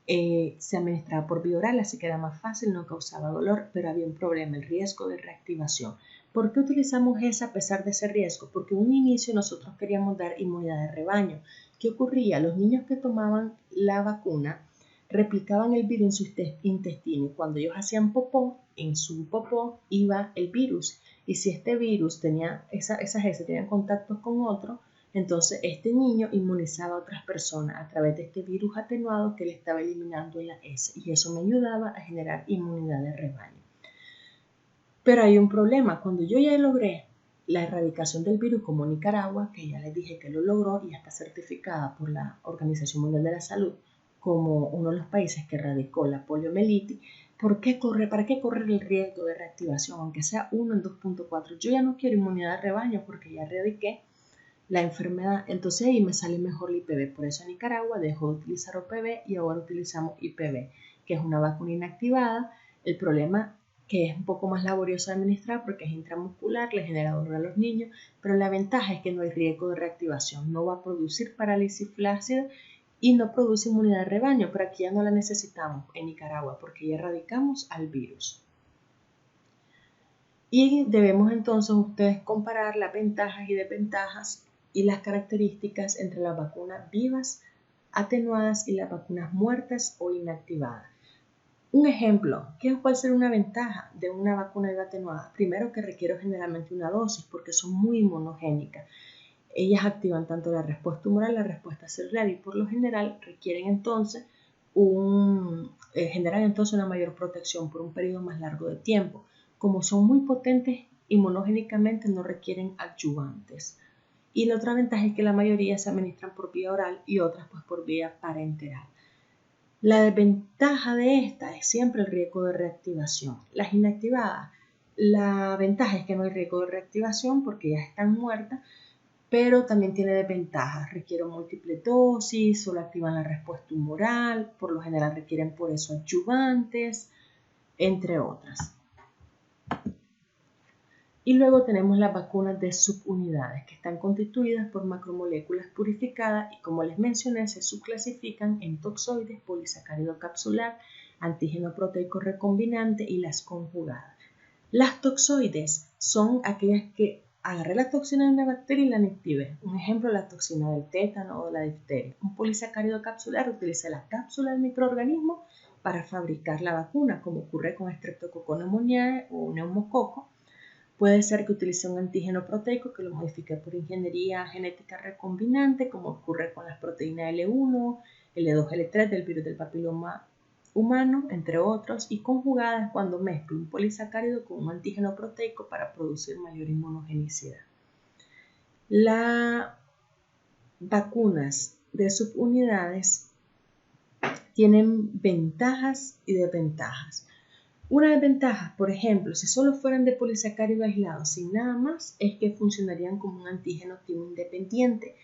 Se administraba por vía oral, así que era más fácil, no causaba dolor, pero había un problema, el riesgo de reactivación. ¿Por qué utilizamos esa a pesar de ese riesgo? Porque en un inicio nosotros queríamos dar inmunidad de rebaño. ¿Qué ocurría? Los niños que tomaban la vacuna replicaban el virus en su intestino y cuando ellos hacían popó, en su popó iba el virus. Y si este virus tenía, esas heces tenían contactos con otro, entonces este niño inmunizaba a otras personas a través de este virus atenuado que le estaba eliminando en la heces y eso me ayudaba a generar inmunidad de rebaño. Pero hay un problema, cuando yo ya logré la erradicación del virus como Nicaragua, que ya les dije que lo logró y ya está certificada por la Organización Mundial de la Salud como uno de los países que erradicó la poliomielitis, ¿para qué correr el riesgo de reactivación, aunque sea 1 en 2.4? Yo ya no quiero inmunidad de rebaño porque ya erradiqué la enfermedad, entonces ahí me sale mejor la IPV. Por eso en Nicaragua dejó de utilizar OPV y ahora utilizamos IPV, que es una vacuna inactivada. El problema que es un poco más laborioso de administrar porque es intramuscular, le genera dolor a los niños, pero la ventaja es que no hay riesgo de reactivación, no va a producir parálisis flácida y no produce inmunidad de rebaño, pero aquí ya no la necesitamos en Nicaragua porque ya erradicamos al virus. Y debemos entonces ustedes comparar las ventajas y desventajas y las características entre las vacunas vivas, atenuadas y las vacunas muertas o inactivadas. Un ejemplo, ¿qué puede ser una ventaja de una vacuna viva atenuada? Primero que requiere generalmente una dosis porque son muy inmunogénicas. Ellas activan tanto la respuesta humoral, la respuesta celular y por lo general requieren entonces generan entonces una mayor protección por un periodo más largo de tiempo. Como son muy potentes inmunogénicamente no requieren adyuvantes. Y la otra ventaja es que la mayoría se administran por vía oral y otras pues por vía parenteral. La desventaja de esta es siempre el riesgo de reactivación. Las inactivadas, la ventaja es que no hay riesgo de reactivación porque ya están muertas, pero también tiene desventajas. Requieren múltiples dosis, solo activan la respuesta humoral, por lo general requieren por eso adyuvantes, entre otras. Y luego tenemos las vacunas de subunidades que están constituidas por macromoléculas purificadas y como les mencioné se subclasifican en toxoides, polisacárido capsular, antígeno proteico recombinante y las conjugadas. Las toxoides son aquellas que agarré la toxina de una bacteria y la inactivé. Un ejemplo, la toxina del tétano o de la difteria. Un polisacárido capsular utiliza la cápsula del microorganismo para fabricar la vacuna, como ocurre con Streptococcus pneumoniae o neumococo. Puede ser que utilice un antígeno proteico que lo modifique por ingeniería genética recombinante, como ocurre con las proteínas L1, L2, L3 del virus del papiloma humano, entre otros, y conjugadas cuando mezclo un polisacárido con un antígeno proteico para producir mayor inmunogenicidad. Las vacunas de subunidades tienen ventajas y desventajas. Una desventaja, por ejemplo, si solo fueran de polisacárido aislado sin nada más, es que funcionarían como un antígeno timo independiente.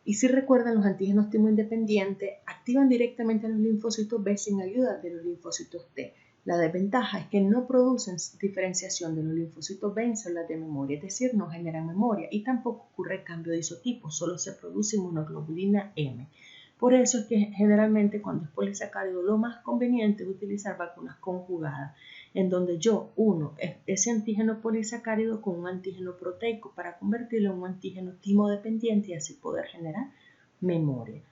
Y si recuerdan, los antígenos timo independientes activan directamente a los linfocitos B sin ayuda de los linfocitos T. La desventaja es que no producen diferenciación de los linfocitos B en células de memoria, es decir, no generan memoria y tampoco ocurre cambio de isotipo, solo se produce inmunoglobulina M. Por eso es que generalmente cuando es polisacárido lo más conveniente es utilizar vacunas conjugadas, en donde yo uno ese antígeno polisacárido con un antígeno proteico para convertirlo en un antígeno timo-dependiente y así poder generar memoria.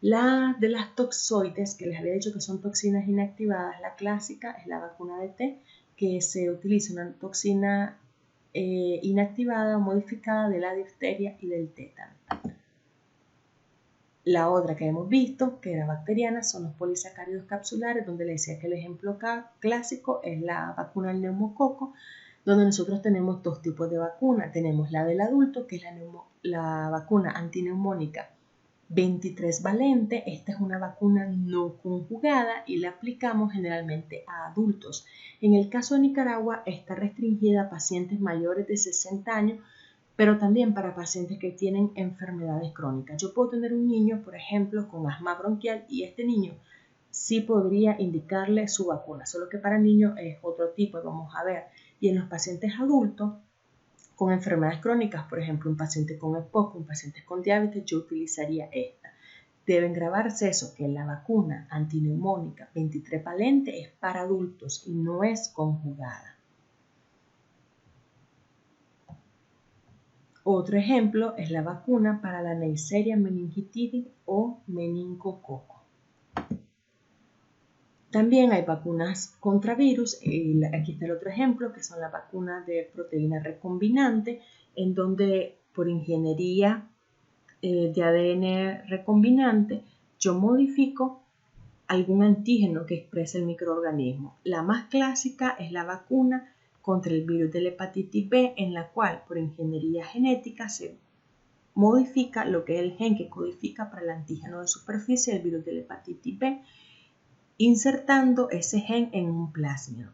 La de las toxoides, que les había dicho que son toxinas inactivadas, la clásica es la vacuna de T, que se utiliza una toxina inactivada o modificada de la difteria y del tétano. La otra que hemos visto, que era bacteriana, son los polisacáridos capsulares, donde les decía que el ejemplo clásico es la vacuna del neumococo, donde nosotros tenemos dos tipos de vacuna. Tenemos la del adulto, que es la vacuna antineumónica 23 valente. Esta es una vacuna no conjugada y la aplicamos generalmente a adultos. En el caso de Nicaragua está restringida a pacientes mayores de 60 años, pero también para pacientes que tienen enfermedades crónicas. Yo puedo tener un niño, por ejemplo, con asma bronquial y este niño sí podría indicarle su vacuna, solo que para niños es otro tipo, vamos a ver. Y en los pacientes adultos con enfermedades crónicas, por ejemplo, un paciente con EPOC, un paciente con diabetes, yo utilizaría esta. Deben grabarse eso, que la vacuna antineumónica 23 valente es para adultos y no es conjugada. Otro ejemplo es la vacuna para la Neisseria meningitidis o meningococo. También hay vacunas contra virus, y aquí está el otro ejemplo, que son las vacunas de proteína recombinante, en donde por ingeniería de ADN recombinante yo modifico algún antígeno que expresa el microorganismo. La más clásica es la vacuna contra el virus de la hepatitis B, en la cual por ingeniería genética se modifica lo que es el gen que codifica para el antígeno de superficie del virus de la hepatitis B, insertando ese gen en un plásmido.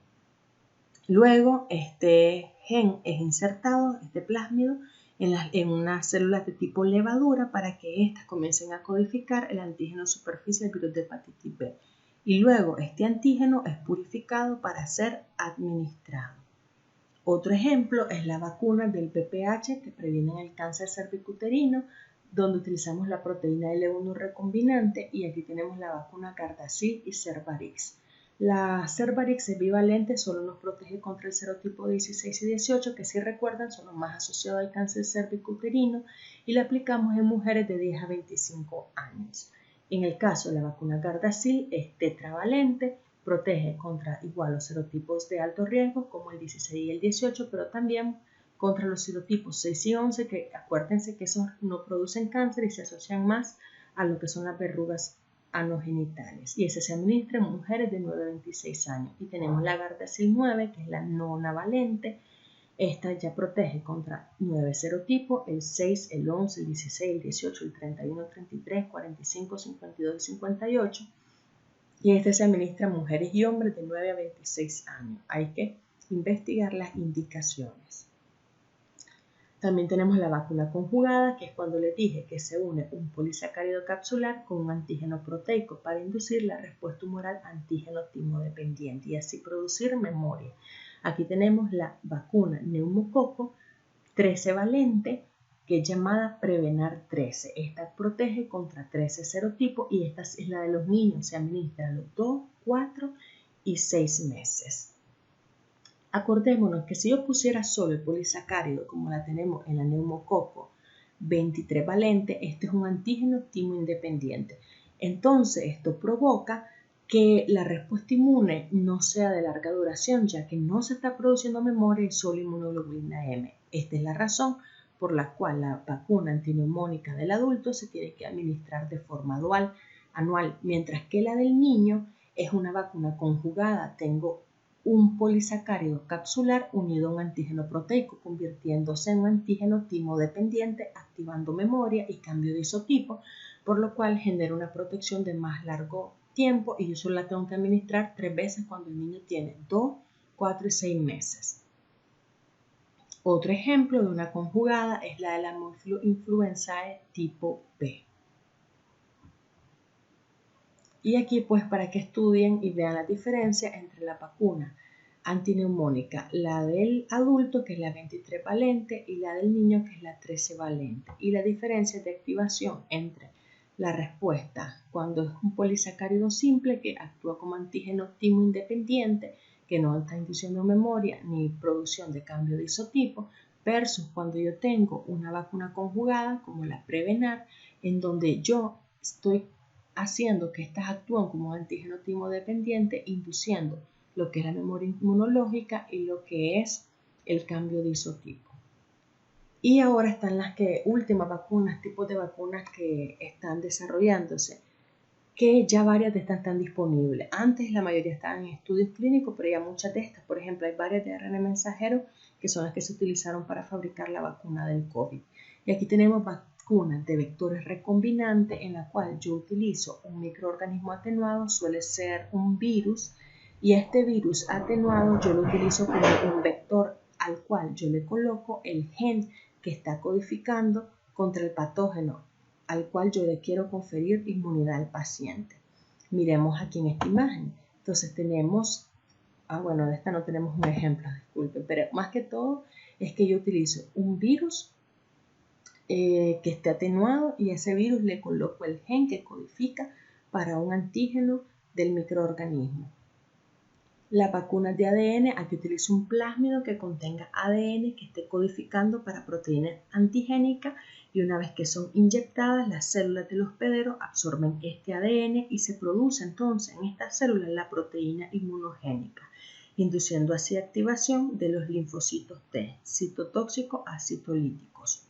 Luego este gen es insertado, este plásmido, en unas células de tipo levadura para que éstas comiencen a codificar el antígeno superficie del virus de hepatitis B. Y luego este antígeno es purificado para ser administrado. Otro ejemplo es la vacuna del VPH que previene el cáncer cervicuterino, donde utilizamos la proteína L1 recombinante, y aquí tenemos la vacuna Gardasil y Cervarix. La Cervarix es bivalente, solo nos protege contra el serotipo 16 y 18, que si recuerdan son los más asociados al cáncer cervicuterino, y la aplicamos en mujeres de 10 a 25 años. En el caso de la vacuna Gardasil es tetravalente, protege contra igual los serotipos de alto riesgo como el 16 y el 18, pero también contra los serotipos 6 y 11, que acuérdense que esos no producen cáncer y se asocian más a lo que son las verrugas anogenitales. Y ese se administra en mujeres de 9 a 26 años. Y tenemos la Gardasil 9, que es la nonavalente. Esta ya protege contra 9 serotipos, el 6, el 11, el 16, el 18, el 31, 33, 45, 52 y 58. Y este se administra a mujeres y hombres de 9 a 26 años. Hay que investigar las indicaciones. También tenemos la vacuna conjugada, que es cuando les dije que se une un polisacárido capsular con un antígeno proteico para inducir la respuesta humoral antígeno-timo dependiente y así producir memoria. Aquí tenemos la vacuna neumococo 13 valente, que es llamada Prevenar 13. Esta protege contra 13 serotipos y esta es la de los niños, se administra a los 2, 4 y 6 meses. Acordémonos que si yo pusiera solo el polisacárido como la tenemos en la neumococo 23 valente, este es un antígeno timo independiente. Entonces esto provoca que la respuesta inmune no sea de larga duración, ya que no se está produciendo memoria y solo inmunoglobulina M. Esta es la razón por la cual la vacuna antineumónica del adulto se tiene que administrar de forma dual, anual, mientras que la del niño es una vacuna conjugada. Tengo un polisacárido capsular unido a un antígeno proteico, convirtiéndose en un antígeno timo dependiente, activando memoria y cambio de isotipo, por lo cual genera una protección de más largo tiempo y yo solo la tengo que administrar 3 veces cuando el niño tiene 2, 4 y 6 meses. Otro ejemplo de una conjugada es la de la influenzae tipo B. Y aquí pues para que estudien y vean la diferencia entre la vacuna antineumónica, la del adulto que es la 23 valente y la del niño que es la 13 valente, y la diferencia de activación entre la respuesta cuando es un polisacárido simple que actúa como antígeno timo independiente, que no está induciendo memoria ni producción de cambio de isotipo, versus cuando yo tengo una vacuna conjugada como la Prevenar, en donde yo estoy haciendo que estas actúen como un antígeno timo dependiente, induciendo lo que es la memoria inmunológica y lo que es el cambio de isotipo. Y ahora están las últimas vacunas, tipos de vacunas que están desarrollándose, que ya varias de estas están disponibles. Antes la mayoría estaban en estudios clínicos, pero ya muchas de estas, por ejemplo, hay varias de ARN mensajero que son las que se utilizaron para fabricar la vacuna del COVID. Y aquí tenemos vacunas de vectores recombinantes en la cual yo utilizo un microorganismo atenuado, suele ser un virus, y este virus atenuado yo lo utilizo como un vector al cual yo le coloco el gen que está codificando contra el patógeno al cual yo le quiero conferir inmunidad al paciente. Miremos aquí en esta imagen. Entonces tenemos, bueno, de esta no tenemos un ejemplo, disculpen, pero más que todo es que yo utilizo un virus que esté atenuado y a ese virus le coloco el gen que codifica para un antígeno del microorganismo. Las vacunas de ADN, aquí utilizo un plásmido que contenga ADN que esté codificando para proteínas antigénicas y una vez que son inyectadas, las células del hospedero absorben este ADN y se produce entonces en estas células la proteína inmunogénica, induciendo así activación de los linfocitos T, citotóxicos a citolíticos.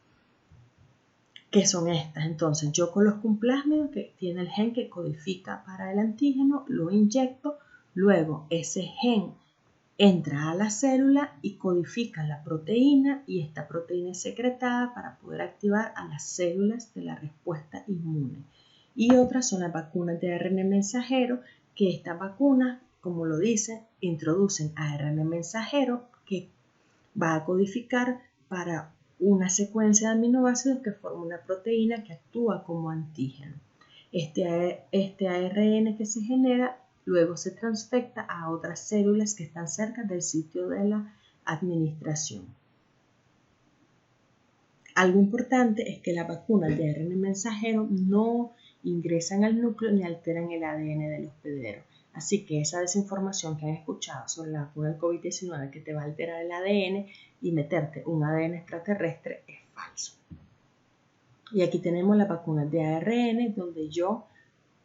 ¿Qué son estas? Entonces yo coloco un plásmido que tiene el gen que codifica para el antígeno, lo inyecto, luego ese gen entra a la célula y codifica la proteína y esta proteína es secretada para poder activar a las células de la respuesta inmune. Y otras son las vacunas de ARN mensajero, que estas vacunas, como lo dice, introducen ARN mensajero que va a codificar para una secuencia de aminoácidos que forma una proteína que actúa como antígeno. Este ARN que se genera luego se transfecta a otras células que están cerca del sitio de la administración. Algo importante es que las vacunas de ARN mensajero no ingresan al núcleo ni alteran el ADN del hospedero. Así que esa desinformación que han escuchado sobre la vacuna del COVID-19 que te va a alterar el ADN y meterte un ADN extraterrestre es falso. Y aquí tenemos las vacunas de ARN donde yo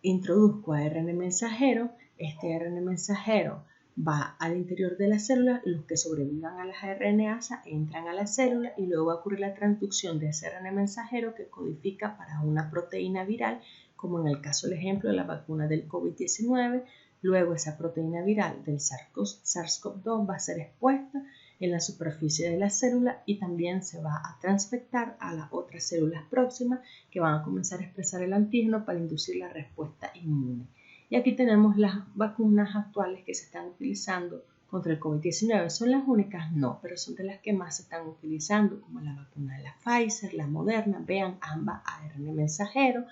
introduzco ARN mensajero. Este ARN mensajero va al interior de la célula, los que sobrevivan a las RNasa entran a la célula y luego va a ocurrir la transducción de ese ARN mensajero que codifica para una proteína viral, como en el caso del ejemplo de la vacuna del COVID-19. Luego esa proteína viral del SARS-CoV-2 va a ser expuesta en la superficie de la célula y también se va a transfectar a las otras células próximas que van a comenzar a expresar el antígeno para inducir la respuesta inmune. Y aquí tenemos las vacunas actuales que se están utilizando contra el COVID-19. ¿Son las únicas? No, pero son de las que más se están utilizando, como la vacuna de la Pfizer, la Moderna, vean ambas ARN mensajero.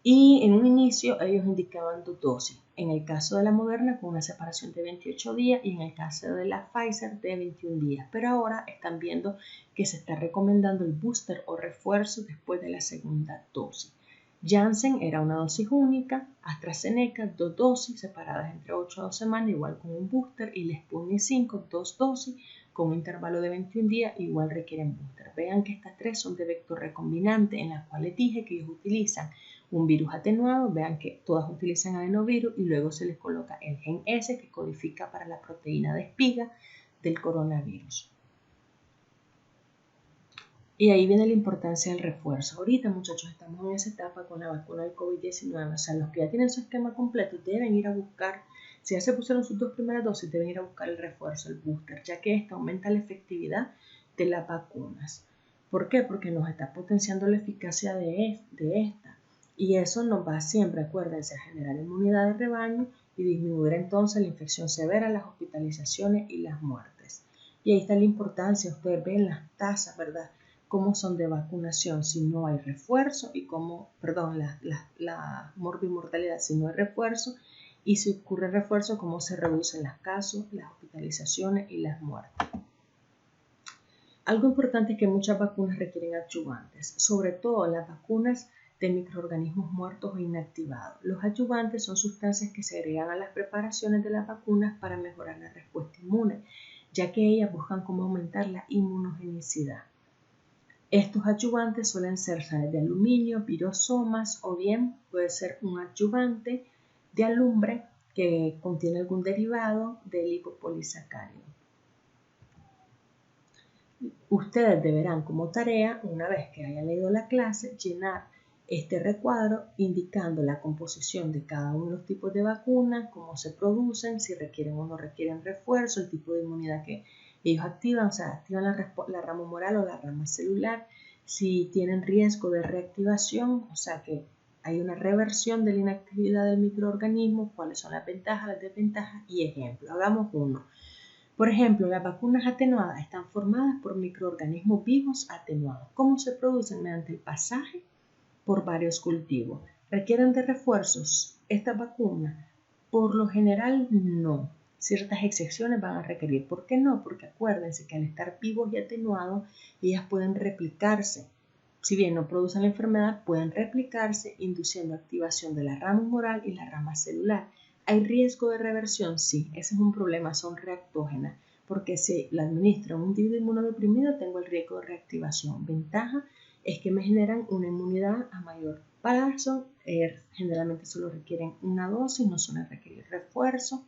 Y en un inicio ellos indicaban 2 dosis. En el caso de la Moderna con una separación de 28 días y en el caso de la Pfizer de 21 días. Pero ahora están viendo que se está recomendando el booster o refuerzo después de la segunda dosis. Janssen era una dosis única, AstraZeneca 2 dosis separadas entre 8 a 2 semanas igual con un booster y la Sputnik 5 2 dosis con un intervalo de 21 días igual requieren booster. Vean que estas 3 son de vector recombinante en las cuales dije que ellos utilizan un virus atenuado, vean que todas utilizan adenovirus y luego se les coloca el gen S que codifica para la proteína de espiga del coronavirus. Y ahí viene la importancia del refuerzo. Ahorita, muchachos, estamos en esa etapa con la vacuna del COVID-19. O sea, los que ya tienen su esquema completo deben ir a buscar, si ya se pusieron sus 2 primeras dosis, deben ir a buscar el refuerzo, el booster, ya que esto aumenta la efectividad de las vacunas. ¿Por qué? Porque nos está potenciando la eficacia de esta. Y eso nos va siempre, acuérdense, a generar inmunidad de rebaño y disminuir entonces la infección severa, las hospitalizaciones y las muertes. Y ahí está la importancia, ustedes ven las tasas, ¿verdad? Cómo son de vacunación si no hay refuerzo y cómo, la morbimortalidad si no hay refuerzo y si ocurre refuerzo, cómo se reducen los casos, las hospitalizaciones y las muertes. Algo importante es que muchas vacunas requieren adyuvantes, sobre todo las vacunas de microorganismos muertos o inactivados. Los adyuvantes son sustancias que se agregan a las preparaciones de las vacunas para mejorar la respuesta inmune, ya que ellas buscan cómo aumentar la inmunogenicidad. Estos adyuvantes suelen ser sales de aluminio, pirosomas o bien puede ser un adyuvante de alumbre que contiene algún derivado del lipopolisacárido. Ustedes deberán como tarea, una vez que hayan leído la clase, llenar este recuadro indicando la composición de cada uno de los tipos de vacunas, cómo se producen, si requieren o no requieren refuerzo, el tipo de inmunidad que ellos activan, o sea, activan la rama humoral o la rama celular, si tienen riesgo de reactivación, o sea que hay una reversión de la inactividad del microorganismo, cuáles son las ventajas, las desventajas y ejemplos. Hagamos uno. Por ejemplo, las vacunas atenuadas están formadas por microorganismos vivos atenuados. ¿Cómo se producen? Mediante el pasaje por varios cultivos. ¿Requieren de refuerzos estas vacunas? Por lo general, no. Ciertas excepciones van a requerir. ¿Por qué no? Porque acuérdense que al estar vivos y atenuados, ellas pueden replicarse. Si bien no producen la enfermedad, pueden replicarse induciendo activación de la rama humoral y la rama celular. ¿Hay riesgo de reversión? Sí, ese es un problema, son reactógenas, porque si la administro a un individuo inmunodeprimido tengo el riesgo de reactivación. Ventaja es que me generan una inmunidad a mayor plazo, generalmente solo requieren una dosis, no suelen requerir refuerzo.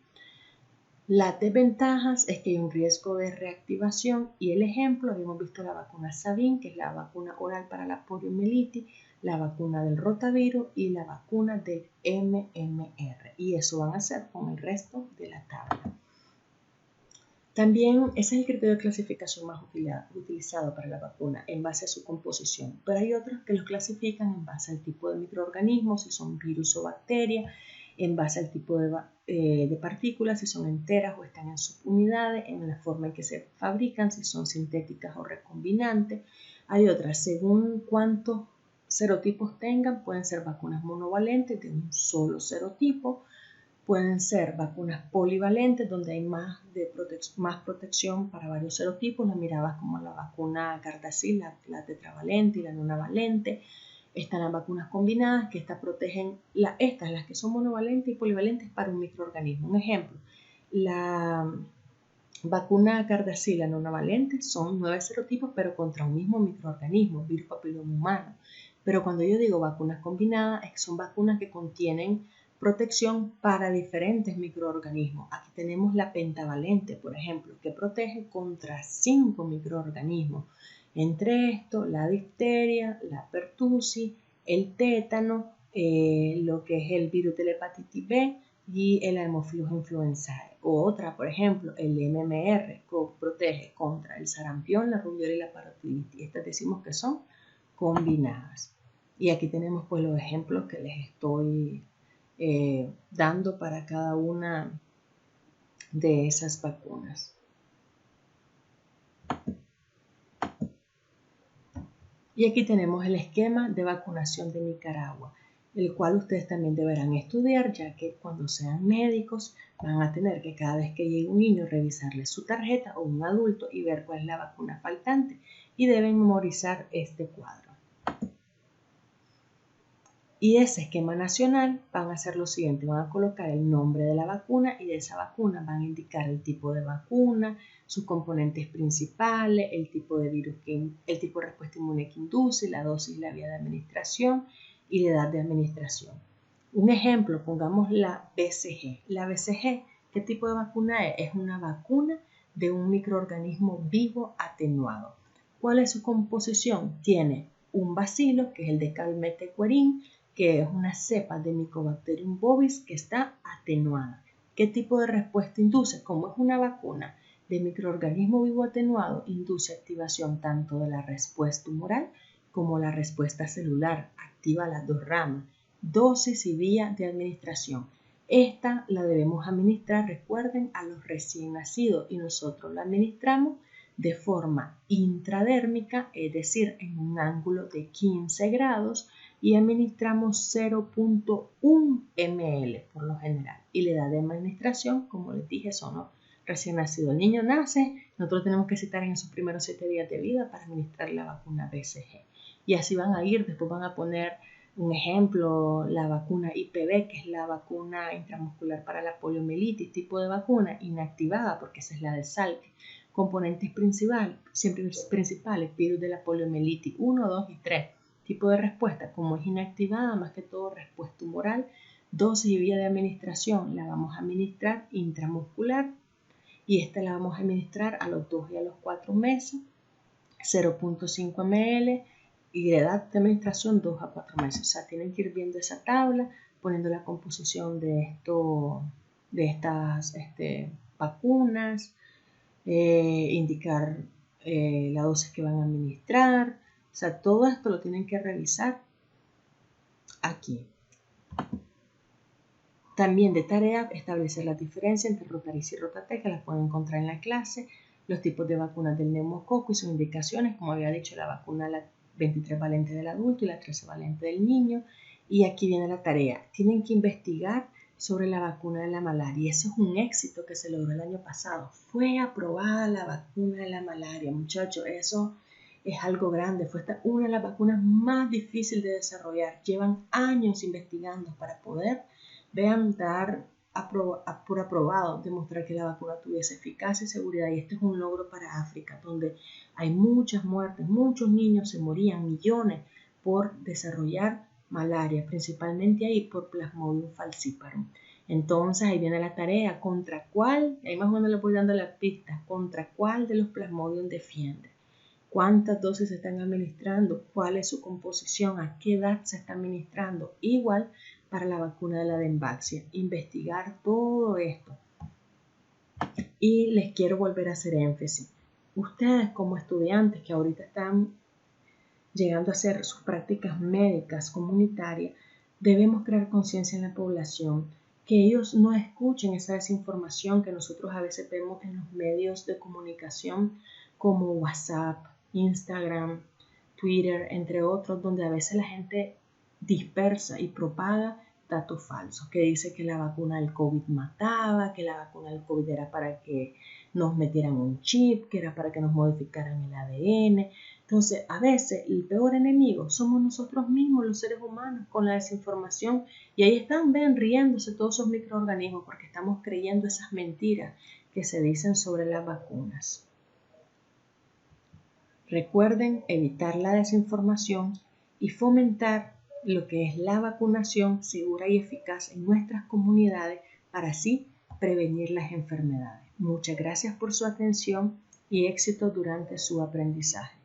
Las desventajas es que hay un riesgo de reactivación y el ejemplo, habíamos visto la vacuna Sabin, que es la vacuna oral para la poliomielitis, la vacuna del rotavirus y la vacuna del MMR, y eso van a ser con el resto de la tabla. También ese es el criterio de clasificación más utilizado para la vacuna en base a su composición, pero hay otros que los clasifican en base al tipo de microorganismos, si son virus o bacterias, en base al tipo de partículas, si son enteras o están en subunidades, en la forma en que se fabrican, si son sintéticas o recombinantes. Hay otras, según cuántos serotipos tengan, pueden ser vacunas monovalentes de un solo serotipo, pueden ser vacunas polivalentes donde hay más protección para varios serotipos, las mirabas como la vacuna Gardasil, la tetravalente y la nonavalente. Están las vacunas combinadas que estas protegen, las que son monovalentes y polivalentes para un microorganismo. Un ejemplo, la vacuna Gardasil, la nonavalente, son 9 serotipos pero contra un mismo microorganismo, virus papiloma humano. Pero cuando yo digo vacunas combinadas, son vacunas que contienen protección para diferentes microorganismos. Aquí tenemos la pentavalente, por ejemplo, que protege contra 5 microorganismos. Entre estos, la difteria, la pertussis, el tétano, lo que es el virus de la hepatitis B y el Haemophilus influenzae. O otra, por ejemplo, el MMR, que protege contra el sarampión, la rubiola y la parotiditis. Estas decimos que son combinadas. Y aquí tenemos pues los ejemplos que les estoy dando para cada una de esas vacunas. Y aquí tenemos el esquema de vacunación de Nicaragua, el cual ustedes también deberán estudiar, ya que cuando sean médicos van a tener que cada vez que llegue un niño revisarle su tarjeta o un adulto y ver cuál es la vacuna faltante y deben memorizar este cuadro. Y ese esquema nacional van a hacer lo siguiente, van a colocar el nombre de la vacuna y de esa vacuna van a indicar el tipo de vacuna, sus componentes principales, el tipo de virus, el tipo de respuesta inmune que induce, la dosis, la vía de administración y la edad de administración. Un ejemplo, pongamos la BCG. La BCG, ¿qué tipo de vacuna es? Es una vacuna de un microorganismo vivo atenuado. ¿Cuál es su composición? Tiene un bacilo, que es el Decalmethequerin, que es una cepa de Mycobacterium bovis que está atenuada. ¿Qué tipo de respuesta induce? Como es una vacuna de microorganismo vivo atenuado, induce activación tanto de la respuesta tumoral como la respuesta celular, activa las dos ramas, dosis y vía de administración. Esta la debemos administrar, recuerden, a los recién nacidos y nosotros la administramos de forma intradérmica, es decir, en un ángulo de 15 grados, y administramos 0.1 ml por lo general. Y la edad de administración, como les dije, son recién nacido. El niño nace, nosotros tenemos que citar en esos primeros 7 días de vida para administrar la vacuna BCG. Y así van a ir, después van a poner un ejemplo, la vacuna IPV, que es la vacuna intramuscular para la poliomielitis, tipo de vacuna inactivada, porque esa es la del SALC. Componentes principales, virus de la poliomielitis 1, 2 y 3. Tipo de respuesta, como es inactivada, más que todo respuesta tumoral, dosis y vía de administración, la vamos a administrar intramuscular y esta la vamos a administrar a los 2 y a los 4 meses, 0.5 ml y de edad de administración 2 a 4 meses. O sea, tienen que ir viendo esa tabla, poniendo la composición de estas vacunas, indicar la dosis que van a administrar. O sea, todo esto lo tienen que revisar aquí. También de tarea, establecer la diferencia entre Rotavirus y Rotatek, que las pueden encontrar en la clase, los tipos de vacunas del neumococo y sus indicaciones, como había dicho, la vacuna la 23 valente del adulto y la 13 valente del niño. Y aquí viene la tarea. Tienen que investigar sobre la vacuna de la malaria. Y eso es un éxito que se logró el año pasado. Fue aprobada la vacuna de la malaria, muchachos. Eso es algo grande. Fue una de las vacunas más difíciles de desarrollar. Llevan años investigando para poder dar por aprobado demostrar que la vacuna tuviese eficacia y seguridad, y este es un logro para África, donde hay muchas muertes, muchos niños se morían, millones, por desarrollar malaria, principalmente ahí por Plasmodium falciparum. Entonces ahí viene la tarea, ¿contra cuál? Ahí más o menos le voy dando la pista, ¿contra cuál de los Plasmodium defiende? ¿Cuántas dosis se están administrando? ¿Cuál es su composición? ¿A qué edad se está administrando? Igual para la vacuna de la Dengvaxia. Investigar todo esto. Y les quiero volver a hacer énfasis. Ustedes como estudiantes que ahorita están llegando a hacer sus prácticas médicas comunitarias, debemos crear conciencia en la población, que ellos no escuchen esa desinformación que nosotros a veces vemos en los medios de comunicación como WhatsApp, Instagram, Twitter, entre otros, donde a veces la gente dispersa y propaga datos falsos, que dice que la vacuna del COVID mataba, que la vacuna del COVID era para que nos metieran un chip, que era para que nos modificaran el ADN. Entonces, a veces el peor enemigo somos nosotros mismos, los seres humanos, con la desinformación. Y ahí están, ven, riéndose todos esos microorganismos porque estamos creyendo esas mentiras que se dicen sobre las vacunas. Recuerden evitar la desinformación y fomentar lo que es la vacunación segura y eficaz en nuestras comunidades para así prevenir las enfermedades. Muchas gracias por su atención y éxito durante su aprendizaje.